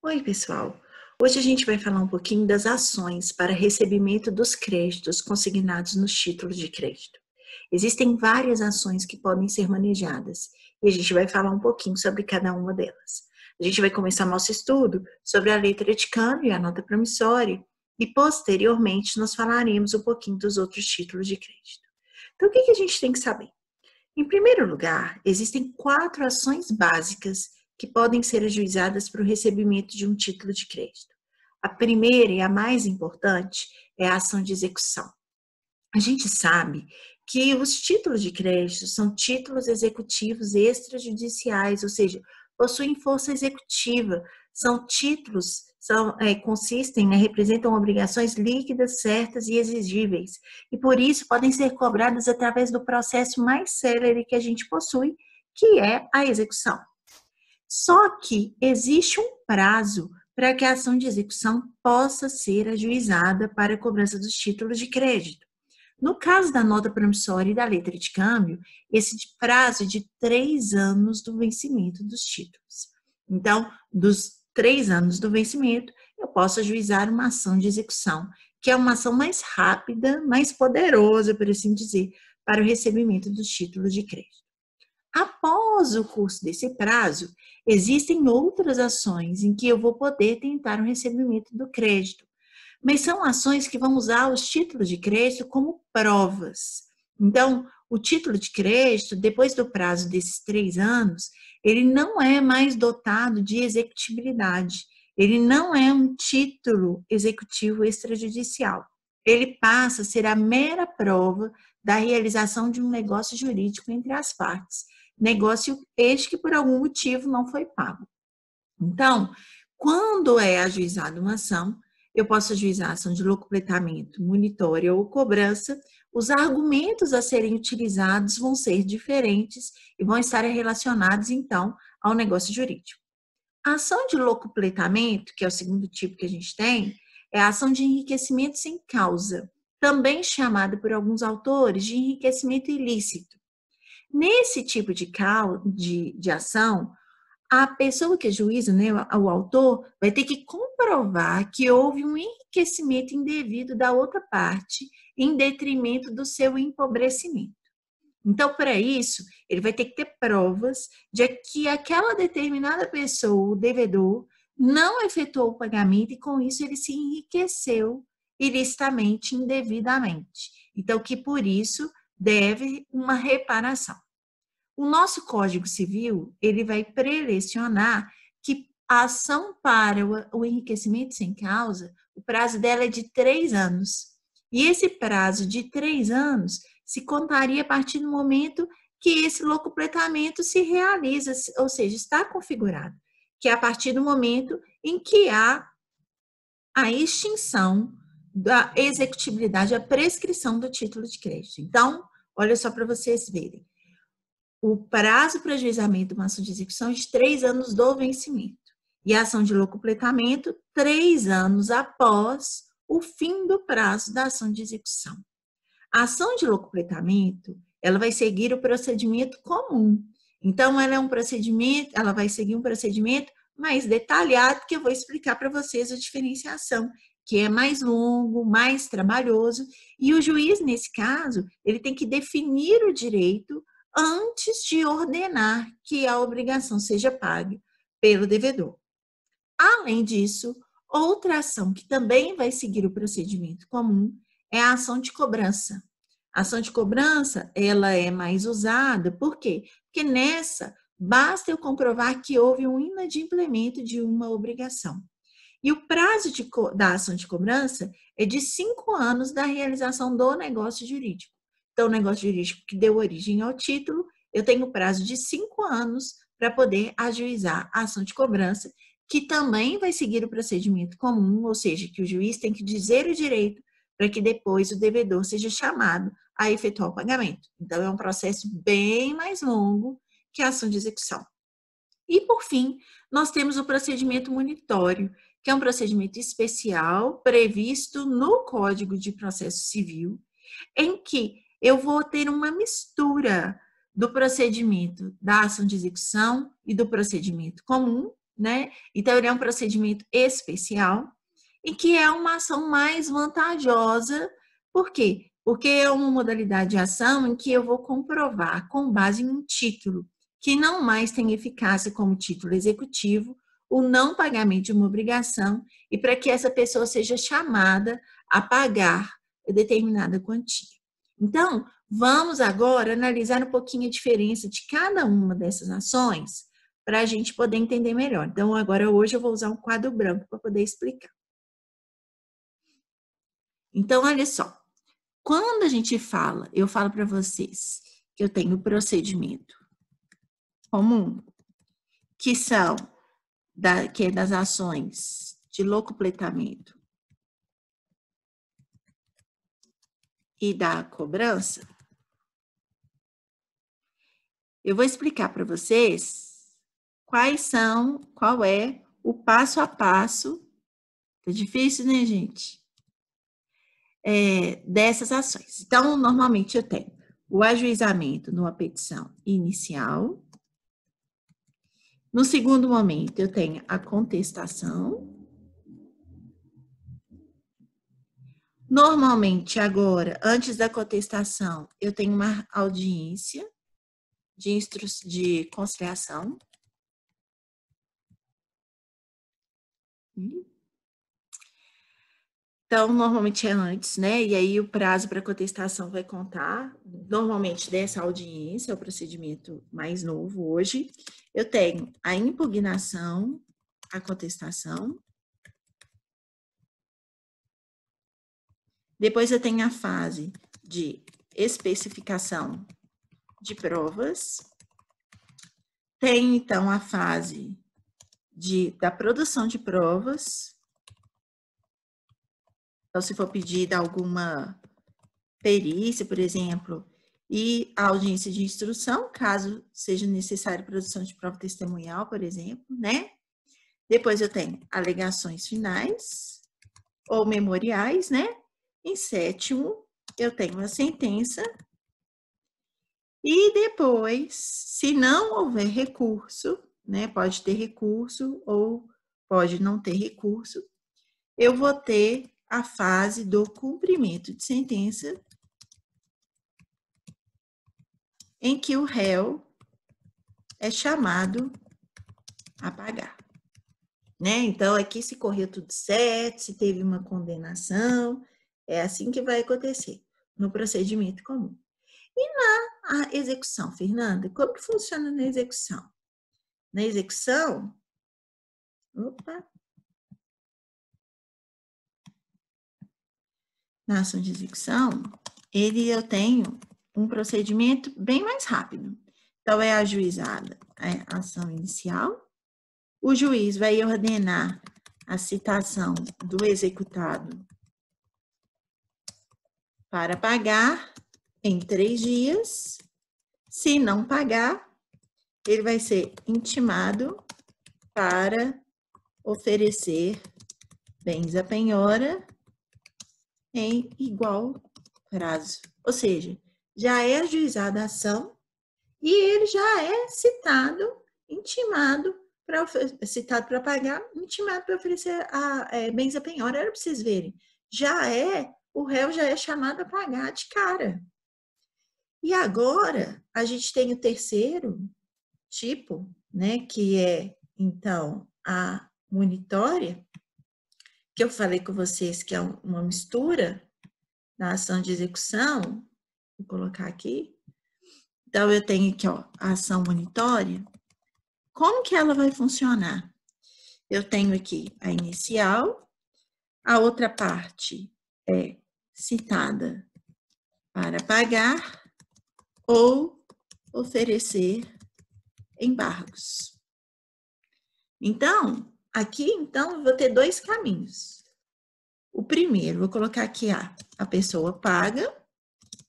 Oi, pessoal. Hoje a gente vai falar um pouquinho das ações para recebimento dos créditos consignados nos títulos de crédito. Existem várias ações que podem ser manejadas e a gente vai falar um pouquinho sobre cada uma delas. A gente vai começar nosso estudo sobre a letra de câmbio e a nota promissória e, posteriormente, nós falaremos um pouquinho dos outros títulos de crédito. Então, o que a gente tem que saber? Em primeiro lugar, existem 4 ações básicas que podem ser ajuizadas para o recebimento de um título de crédito. A primeira e a mais importante é a ação de execução. A gente sabe que os títulos de crédito são títulos executivos extrajudiciais, ou seja, possuem força executiva, são títulos, consistem, representam obrigações líquidas, certas e exigíveis, e por isso podem ser cobradas através do processo mais célere que a gente possui, que é a execução. Só que existe um prazo para que a ação de execução possa ser ajuizada para a cobrança dos títulos de crédito. No caso da nota promissória e da letra de câmbio, esse prazo é de 3 anos do vencimento dos títulos. Então, dos 3 anos do vencimento, eu posso ajuizar uma ação de execução, que é uma ação mais rápida, mais poderosa, por assim dizer, para o recebimento dos títulos de crédito. Após o curso desse prazo, existem outras ações em que eu vou poder tentar o recebimento do crédito, mas são ações que vão usar os títulos de crédito como provas. Então, o título de crédito, depois do prazo desses 3 anos, ele não é mais dotado de executibilidade. Ele não é um título executivo extrajudicial. Ele passa a ser a mera prova da realização de um negócio jurídico entre as partes. Negócio este que, por algum motivo, não foi pago. Então, quando é ajuizada uma ação, eu posso ajuizar a ação de locupletamento, monitória ou cobrança, os argumentos a serem utilizados vão ser diferentes e vão estar relacionados, então, ao negócio jurídico. A ação de locupletamento, que é o segundo tipo que a gente tem, é a ação de enriquecimento sem causa, também chamada por alguns autores de enriquecimento ilícito. Nesse tipo de ação, a pessoa que é juíza, o autor, vai ter que comprovar que houve um enriquecimento indevido da outra parte em detrimento do seu empobrecimento. Então, para isso, ele vai ter que ter provas de que aquela determinada pessoa, o devedor, não efetuou o pagamento e, com isso, ele se enriqueceu ilicitamente, indevidamente. Então, que por isso deve uma reparação. O nosso Código Civil, ele vai prelecionar que a ação para o enriquecimento sem causa, o prazo dela é de 3 anos. E esse prazo de 3 anos se contaria a partir do momento que esse locupletamento se realiza, ou seja, está configurado, que é a partir do momento em que há a extinção da executibilidade, a prescrição do título de crédito. Então, olha só para vocês verem. O prazo para ajuizamento de uma ação de execução é de 3 anos do vencimento. E a ação de locupletamento, 3 anos após o fim do prazo da ação de execução. A ação de locupletamento, ela vai seguir o procedimento comum. Então, ela vai seguir um procedimento mais detalhado, que eu vou explicar para vocês a diferenciação, que é mais longo, mais trabalhoso, e o juiz, nesse caso, ele tem que definir o direito antes de ordenar que a obrigação seja paga pelo devedor. Além disso, outra ação que também vai seguir o procedimento comum é a ação de cobrança. A ação de cobrança, ela é mais usada, por quê? Porque nessa, basta eu comprovar que houve um inadimplemento de uma obrigação. E o prazo da ação de cobrança é de 5 anos da realização do negócio jurídico. Então, o negócio jurídico que deu origem ao título, eu tenho prazo de 5 anos para poder ajuizar a ação de cobrança, que também vai seguir o procedimento comum, ou seja, que o juiz tem que dizer o direito para que depois o devedor seja chamado a efetuar o pagamento. Então, é um processo bem mais longo que a ação de execução. E, por fim, nós temos o procedimento monitório, que é um procedimento especial previsto no Código de Processo Civil, em que eu vou ter uma mistura do procedimento da ação de execução e do procedimento comum, né? Então, ele é um procedimento especial e que é uma ação mais vantajosa. Por quê? Porque é uma modalidade de ação em que eu vou comprovar, com base em um título, que não mais tem eficácia como título executivo, o não pagamento de uma obrigação e para que essa pessoa seja chamada a pagar determinada quantia. Então, vamos agora analisar um pouquinho a diferença de cada uma dessas ações para a gente poder entender melhor. Então, agora hoje eu vou usar um quadro branco para poder explicar. Então, olha só. Quando a gente fala, eu falo para vocês que eu tenho procedimento comum, que são que é das ações de locupletamento e da cobrança, eu vou explicar para vocês qual é o passo a passo, tá difícil, né, gente? Dessas ações. Então, normalmente eu tenho o ajuizamento numa petição inicial. No segundo momento, eu tenho a contestação. Normalmente, agora, antes da contestação, eu tenho uma audiência de conciliação. Então, normalmente é antes, né? E aí o prazo para contestação vai contar, normalmente, dessa audiência, é o procedimento mais novo hoje. Eu tenho a impugnação, a contestação. Depois eu tenho a fase de especificação de provas. Tem, então, a fase da produção de provas. Então, se for pedida alguma perícia, por exemplo, e a audiência de instrução, caso seja necessário produção de prova testemunhal, por exemplo, né? Depois eu tenho alegações finais ou memoriais, né? Em sétimo, eu tenho a sentença. E depois, se não houver recurso, né? Pode ter recurso ou pode não ter recurso, eu vou ter a fase do cumprimento de sentença, em que o réu é chamado a pagar, né? Então, aqui se correu tudo certo, se teve uma condenação, é assim que vai acontecer no procedimento comum. E na execução, Fernanda, como que funciona na execução? Na execução, na ação de execução, eu tenho um procedimento bem mais rápido. Então, é ajuizada a ação inicial, o juiz vai ordenar a citação do executado para pagar em 3 dias. Se não pagar, ele vai ser intimado para oferecer bens à penhora em igual prazo. Ou seja, já é ajuizada a ação e ele já é intimado para pagar, intimado para oferecer bens à penhora. Era para vocês verem. O réu já é chamado a pagar de cara. E agora, a gente tem o terceiro tipo, né, que é, então, a monitória, que eu falei com vocês que é uma mistura da ação de execução. Vou colocar aqui. Então, eu tenho aqui, ó, a ação monitória. Como que ela vai funcionar? Eu tenho aqui a inicial, a outra parte é citada para pagar ou oferecer embargos. Então, aqui, eu vou ter 2 caminhos. O primeiro, vou colocar aqui a pessoa paga,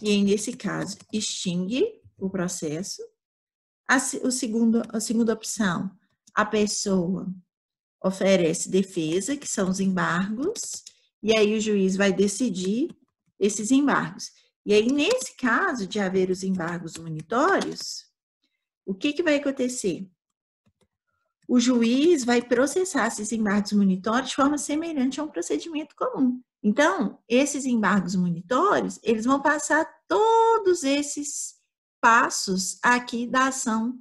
e aí, nesse caso, extingue o processo. A segunda opção, a pessoa oferece defesa, que são os embargos, e aí o juiz vai decidir esses embargos. E aí, nesse caso de haver os embargos monitórios, o que vai acontecer? o juiz vai processar esses embargos monitórios de forma semelhante a um procedimento comum. Então, esses embargos monitórios, eles vão passar todos esses passos aqui da ação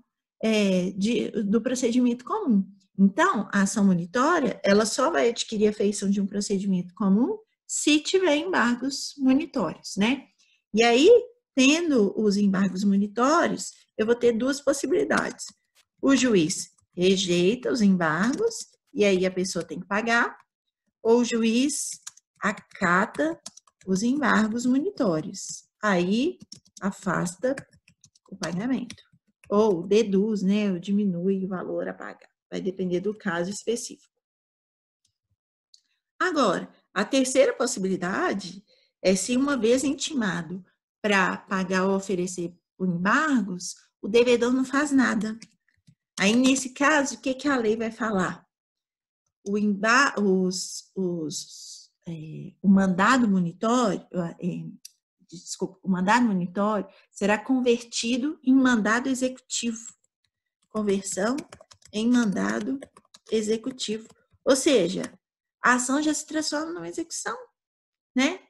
do procedimento comum. Então, a ação monitória, ela só vai adquirir a feição de um procedimento comum se tiver embargos monitórios, né? E aí, tendo os embargos monitórios, eu vou ter duas possibilidades. O juiz rejeita os embargos, e aí a pessoa tem que pagar, ou o juiz acata os embargos monitórios. Aí, afasta o pagamento. Ou deduz, né, ou diminui o valor a pagar. Vai depender do caso específico. Agora, a terceira possibilidade é se uma vez intimado para pagar ou oferecer por embargos, o devedor não faz nada. Aí, nesse caso, o que a lei vai falar? O mandado monitório, o mandado monitório será convertido em mandado executivo. Conversão em mandado executivo. Ou seja, a ação já se transforma numa execução, né?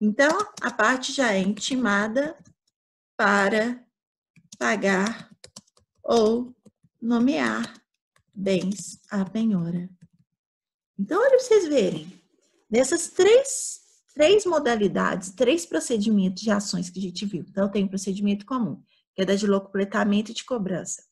Então, a parte já é intimada para pagar ou nomear bens à penhora. Então, olha para vocês verem. Dessas três modalidades, três procedimentos de ações que a gente viu. Então, tem o procedimento comum, que é da de locupletamento e de cobrança.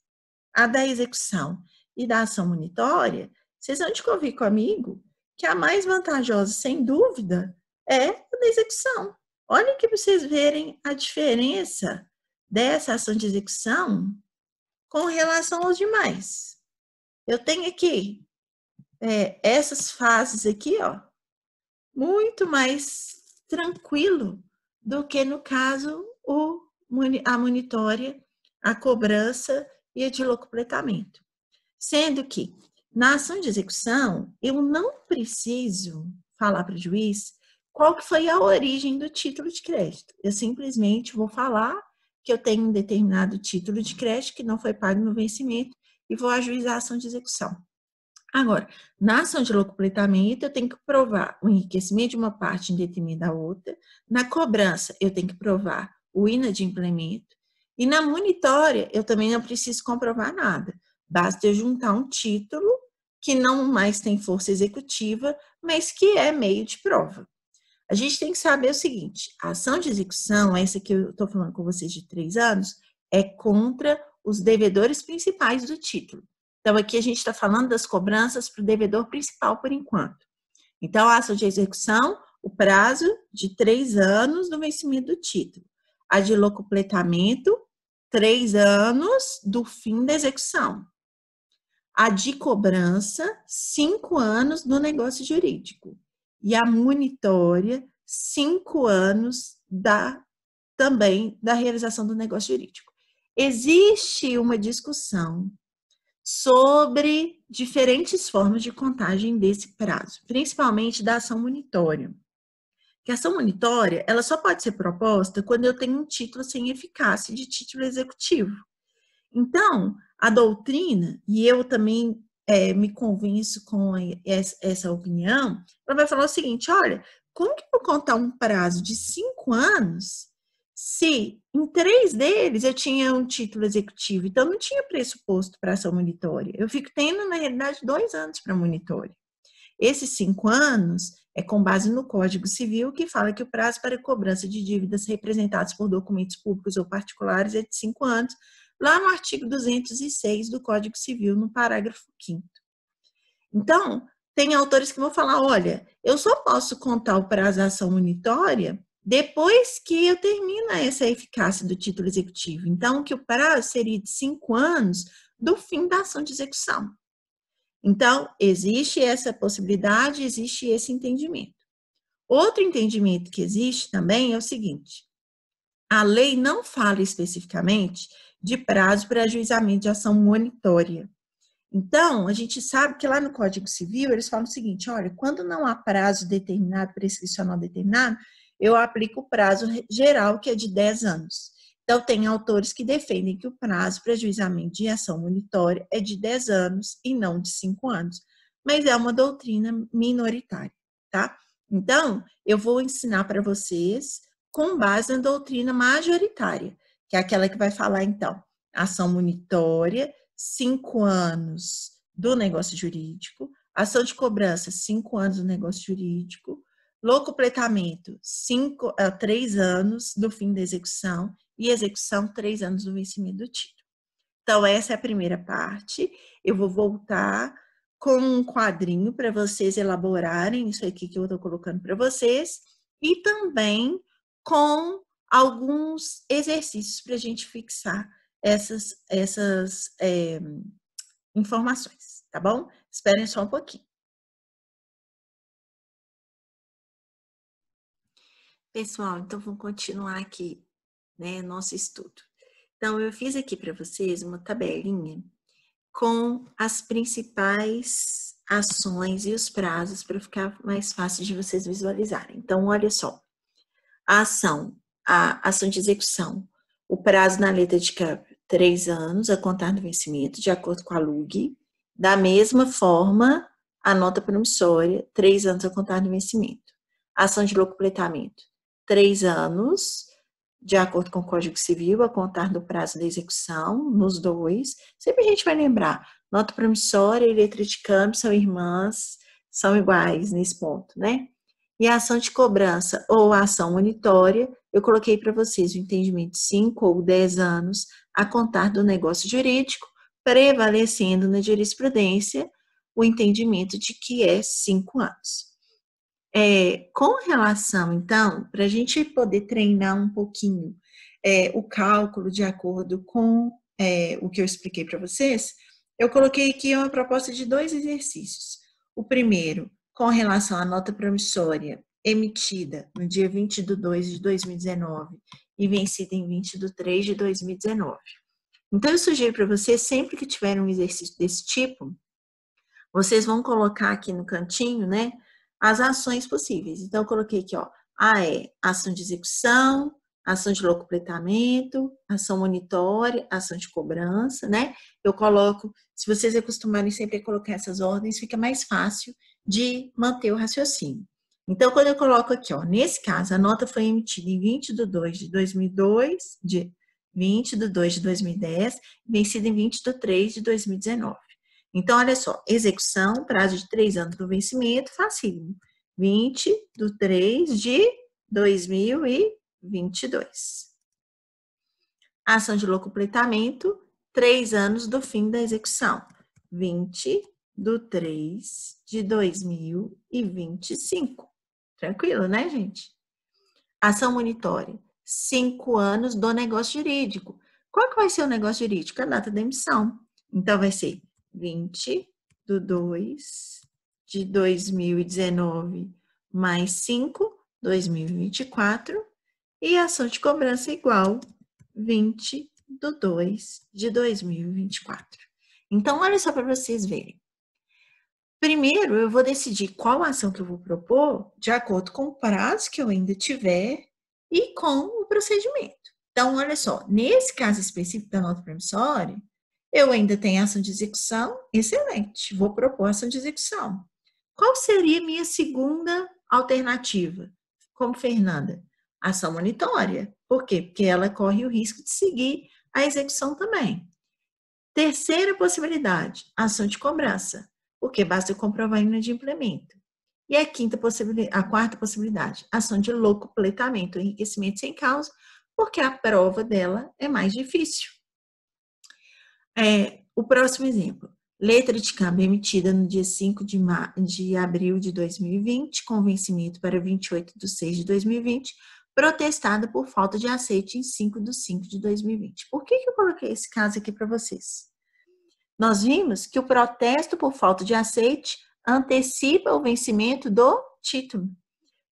A da execução e da ação monitória, vocês vão descobrir comigo que a mais vantajosa, sem dúvida, é a da execução. Olhem aqui para vocês verem a diferença dessa ação de execução com relação aos demais. Eu tenho aqui essas fases aqui, ó, muito mais tranquilo do que, no caso, a monitória, a cobrança e a de locupletamento. Sendo que, na ação de execução, eu não preciso falar para o juiz qual que foi a origem do título de crédito. Eu simplesmente vou falar que eu tenho um determinado título de crédito que não foi pago no vencimento e vou ajuizar a ação de execução. Agora, na ação de locupletamento, eu tenho que provar o enriquecimento de uma parte em detrimento da outra. Na cobrança, eu tenho que provar o inadimplemento. E na monitória, eu também não preciso comprovar nada. Basta eu juntar um título que não mais tem força executiva, mas que é meio de prova. A gente tem que saber o seguinte, a ação de execução, essa que eu estou falando com vocês de 3 anos, é contra os devedores principais do título. Então, aqui a gente está falando das cobranças para o devedor principal por enquanto. Então, a ação de execução, o prazo de 3 anos do vencimento do título. A de locupletamento, 3 anos do fim da execução. A de cobrança, 5 anos do negócio jurídico. E a monitória, 5 anos também da realização do negócio jurídico. Existe uma discussão sobre diferentes formas de contagem desse prazo, principalmente da ação monitória. Que a ação monitória, ela só pode ser proposta quando eu tenho um título sem eficácia de título executivo. Então, a doutrina, e eu também me convenço com essa opinião, ela vai falar o seguinte, olha, como que eu vou contar um prazo de 5 anos se em 3 deles eu tinha um título executivo, então não tinha pressuposto para ação monitória. Eu fico tendo, na realidade, 2 anos para monitória. Esses 5 anos é com base no Código Civil, que fala que o prazo para cobrança de dívidas representadas por documentos públicos ou particulares é de 5 anos, lá no artigo 206 do Código Civil, no parágrafo 5º. Então, tem autores que vão falar, olha, eu só posso contar o prazo da ação monitória depois que eu termino essa eficácia do título executivo. Então, que o prazo seria de 5 anos do fim da ação de execução. Então, existe essa possibilidade, existe esse entendimento. Outro entendimento que existe também é o seguinte, a lei não fala especificamente de prazo para ajuizamento de ação monitória. Então, a gente sabe que lá no Código Civil, eles falam o seguinte, olha, quando não há prazo determinado, prescricional determinado, eu aplico o prazo geral, que é de 10 anos. Então, tem autores que defendem que o prazo para ajuizamento de ação monitória é de 10 anos e não de 5 anos, mas é uma doutrina minoritária, tá? Então, eu vou ensinar para vocês com base na doutrina majoritária, que é aquela que vai falar, então, ação monitória, 5 anos do negócio jurídico, ação de cobrança, 5 anos do negócio jurídico, locupletamento, 3 anos do fim da execução e execução, 3 anos do vencimento do título. Então, essa é a primeira parte. Eu vou voltar com um quadrinho para vocês elaborarem isso aqui que eu estou colocando para vocês e também com alguns exercícios para a gente fixar essas informações, tá bom? Esperem só um pouquinho. Pessoal, então vamos continuar aqui, né, nosso estudo. Então, eu fiz aqui para vocês uma tabelinha com as principais ações e os prazos para ficar mais fácil de vocês visualizarem. Então, olha só, a ação de execução, o prazo na letra de câmbio, 3 anos a contar do vencimento, de acordo com a LUG. Da mesma forma, a nota promissória, 3 anos a contar do vencimento. A ação de locupletamento, 3 anos, de acordo com o Código Civil, a contar do prazo da execução, nos dois. Sempre a gente vai lembrar, nota promissória e letra de câmbio são irmãs, são iguais nesse ponto, né? E a ação de cobrança ou a ação monitória, eu coloquei para vocês o entendimento de 5 ou 10 anos a contar do negócio jurídico, prevalecendo na jurisprudência o entendimento de que é 5 anos. Com relação, então, para a gente poder treinar um pouquinho o cálculo de acordo com o que eu expliquei para vocês, eu coloquei aqui uma proposta de 2 exercícios. O primeiro, com relação à nota promissória emitida no dia 20 de 2 de 2019 e vencida em 20 de 3 de 2019. Então, eu sugiro para vocês, sempre que tiver um exercício desse tipo, vocês vão colocar aqui no cantinho, né, as ações possíveis. Então, eu coloquei aqui, ó, ação de execução, ação de locupletamento, ação monitória, ação de cobrança, né? Eu coloco, se vocês acostumarem sempre a colocar essas ordens, fica mais fácil de manter o raciocínio. Então, quando eu coloco aqui, ó, nesse caso, a nota foi emitida em 20 de 2 de 2002, de 20 de 2 de 2010, vencida em 20 de 3 de 2019. Então, olha só, execução, prazo de 3 anos do vencimento, facílimo. 20 de 3 de 2022. Ação de locupletamento, 3 anos do fim da execução. 20 de 3 de 2025. Tranquilo, né, gente? Ação monitória, 5 anos do negócio jurídico. Qual que vai ser o negócio jurídico? A data da emissão. Então, vai ser 20 de 2 de 2019 mais 5, 2024. E a ação de cobrança igual 20 de 2 de 2024. Então, olha só para vocês verem. Primeiro, eu vou decidir qual ação que eu vou propor de acordo com o prazo que eu ainda tiver e com o procedimento. Então, olha só, nesse caso específico da nota promissória, eu ainda tenho ação de execução, excelente, vou propor ação de execução. Qual seria a minha segunda alternativa? Como Fernanda? Ação monitória. Por quê? Porque ela corre o risco de seguir a execução também. Terceira possibilidade, ação de cobrança, porque basta eu comprovar a inadimplemento. E a quarta possibilidade, ação de locupletamento, enriquecimento sem causa, porque a prova dela é mais difícil. O próximo exemplo, letra de câmbio emitida no dia 5 de abril de 2020, com vencimento para 28 de 6 de 2020, protestada por falta de aceite em 5 de 5 de 2020. Por que eu coloquei esse caso aqui para vocês? Nós vimos que o protesto por falta de aceite antecipa o vencimento do título.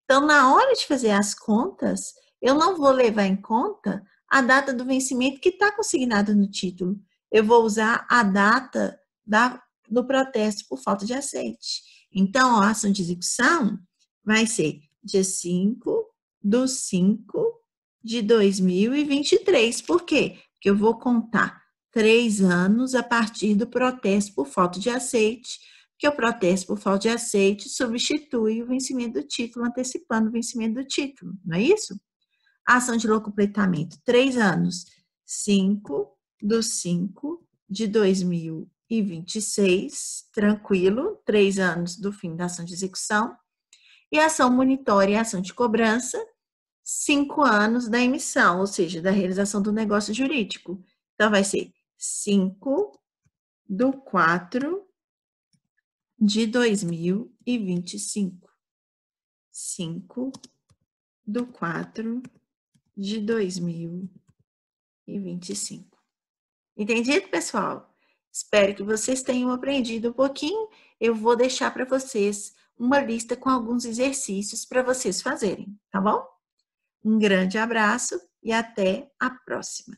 Então, na hora de fazer as contas, eu não vou levar em conta a data do vencimento que está consignada no título. Eu vou usar a data do protesto por falta de aceite. Então, a ação de execução vai ser dia 5 de 5 de 2023. Por quê? Porque eu vou contar 3 anos a partir do protesto por falta de aceite, que o protesto por falta de aceite substitui o vencimento do título, antecipando o vencimento do título, não é isso? A ação de locupletamento, 3 anos, 5/5 de 2026, tranquilo, 3 anos do fim da ação de execução. E a ação monitória e a ação de cobrança, 5 anos da emissão, ou seja, da realização do negócio jurídico. Então, vai ser 5/4 de 2025. 5/4 de 2025. Entendido, pessoal? Espero que vocês tenham aprendido um pouquinho. Eu vou deixar para vocês uma lista com alguns exercícios para vocês fazerem, tá bom? Um grande abraço e até a próxima.